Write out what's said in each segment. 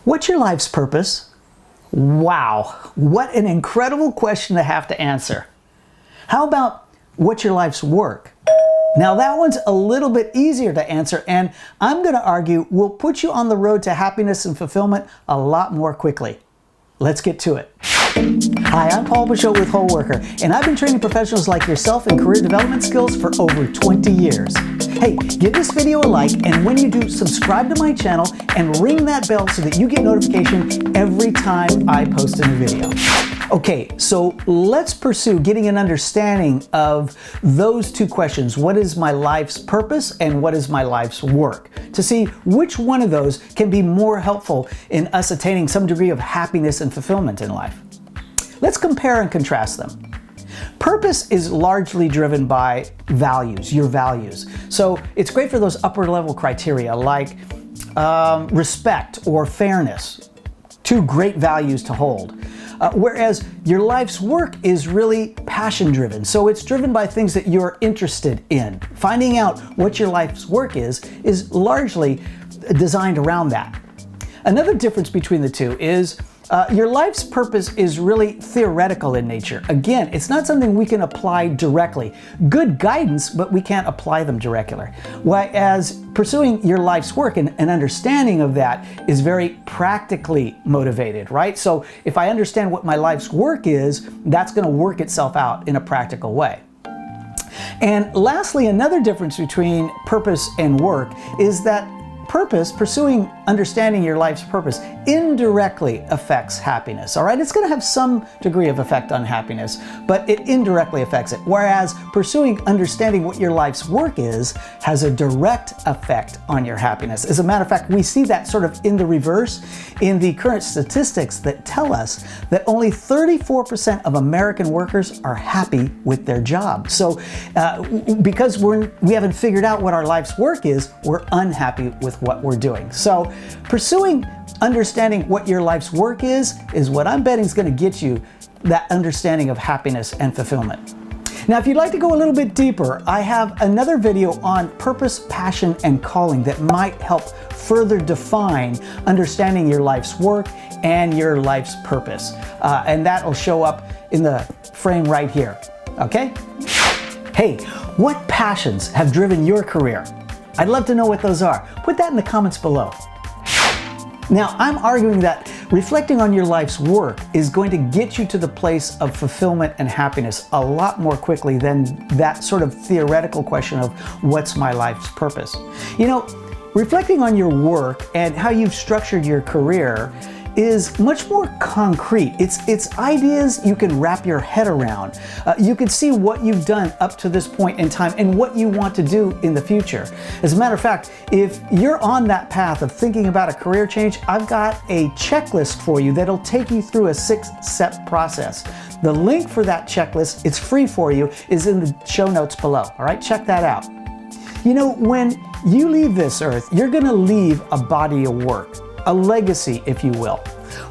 What's your life's purpose? Wow, what an incredible question to have to answer. How about what's your life's work? Now that one's a little bit easier to answer, and I'm going to argue will put you on the road to happiness and fulfillment a lot more quickly. Let's get to it. Hi, I'm Paul Peixoto with WholeWorker, and I've been training professionals like yourself in career development skills for over 20 years. Hey, give this video a like, and when you do, subscribe to my channel and ring that bell so that you get notification every time I post a new video. Okay, so let's pursue getting an understanding of those two questions. What is my life's purpose and what is my life's work? To see which one of those can be more helpful in us attaining some degree of happiness and fulfillment in life. Let's compare and contrast them. Purpose is largely driven by values, your values. So it's great for those upper level criteria like respect or fairness, two great values to hold. Whereas your life's work is really passion driven. So it's driven by things that you're interested in. Finding out what your life's work is largely designed around that. Another difference between the two is your life's purpose is really theoretical in nature. Again, it's not something we can apply directly. Good guidance, but we can't apply them directly. Whereas pursuing your life's work and an understanding of that is very practically motivated, right? So if I understand what my life's work is, that's going to work itself out in a practical way. And lastly, another difference between purpose and work is that pursuing understanding your life's purpose indirectly affects happiness, all right? It's going to have some degree of effect on happiness, but it indirectly affects it. Whereas pursuing understanding what your life's work is has a direct effect on your happiness. As a matter of fact, we see that sort of in the reverse in the current statistics that tell us that only 34% of American workers are happy with their job. So because we haven't figured out what our life's work is, we're unhappy with what we're doing. So pursuing understanding what your life's work is what I'm betting is going to get you that understanding of happiness and fulfillment. Now, if you'd like to go a little bit deeper, I have another video on purpose, passion, and calling that might help further define understanding your life's work and your life's purpose. And that'll show up in the frame right here, okay? Hey, what passions have driven your career? I'd love to know what those are. Put that in the comments below. Now, I'm arguing that reflecting on your life's work is going to get you to the place of fulfillment and happiness a lot more quickly than that sort of theoretical question of what's my life's purpose. You know, reflecting on your work and how you've structured your career is much more concrete. It's ideas you can wrap your head around. You can see what you've done up to this point in time and what you want to do in the future. As a matter of fact, if you're on that path of thinking about a career change, I've got a checklist for you that'll take you through a 6-step process. The link for that checklist, it's free for you, is in the show notes below. All right, check that out. You know, when you leave this earth, you're gonna leave a body of work. A legacy, if you will.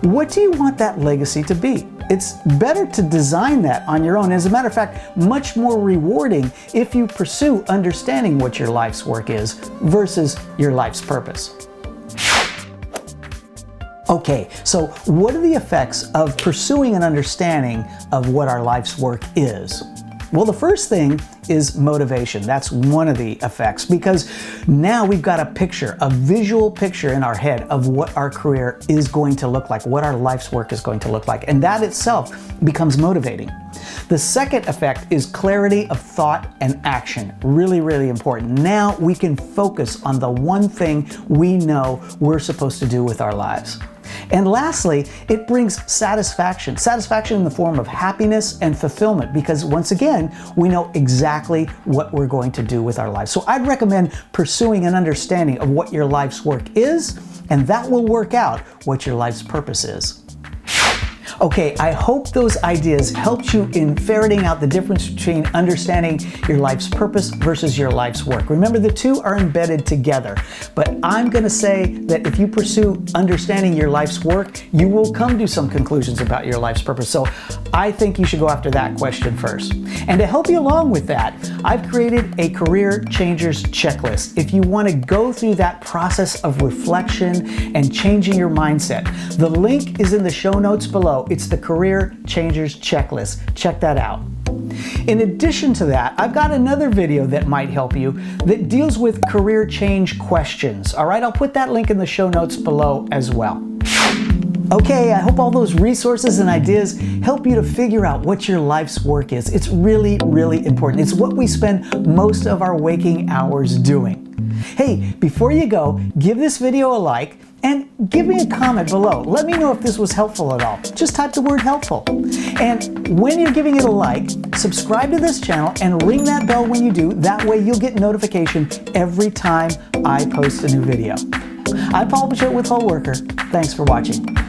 What do you want that legacy to be? It's better to design that on your own. As a matter of fact, much more rewarding if you pursue understanding what your life's work is versus your life's purpose. Okay, so what are the effects of pursuing an understanding of what our life's work is? Well, the first thing is motivation. That's one of the effects, because now we've got a picture, a visual picture in our head of what our career is going to look like, what our life's work is going to look like, and that itself becomes motivating. The second effect is clarity of thought and action. Really, really important. Now we can focus on the one thing we know we're supposed to do with our lives. And lastly, it brings satisfaction. Satisfaction in the form of happiness and fulfillment, because once again, we know exactly what we're going to do with our lives. So I'd recommend pursuing an understanding of what your life's work is, and that will work out what your life's purpose is. Okay, I hope those ideas helped you in ferreting out the difference between understanding your life's purpose versus your life's work. Remember, the two are embedded together, but I'm going to say that if you pursue understanding your life's work, you will come to some conclusions about your life's purpose. So I think you should go after that question first. And to help you along with that, I've created a Career Changers Checklist. If you want to go through that process of reflection and changing your mindset, the link is in the show notes below. It's the Career Changers Checklist. Check that out. In addition to that, I've got another video that might help you that deals with career change questions. All right, I'll put that link in the show notes below as well. Okay, I hope all those resources and ideas help you to figure out what your life's work is. It's really, really important. It's what we spend most of our waking hours doing. Hey, before you go, give this video a like and give me a comment below. Let me know if this was helpful at all. Just type the word helpful. And when you're giving it a like, subscribe to this channel and ring that bell when you do. That way you'll get notification every time I post a new video. I'm Paul Peixoto with WholeWorker. Thanks for watching.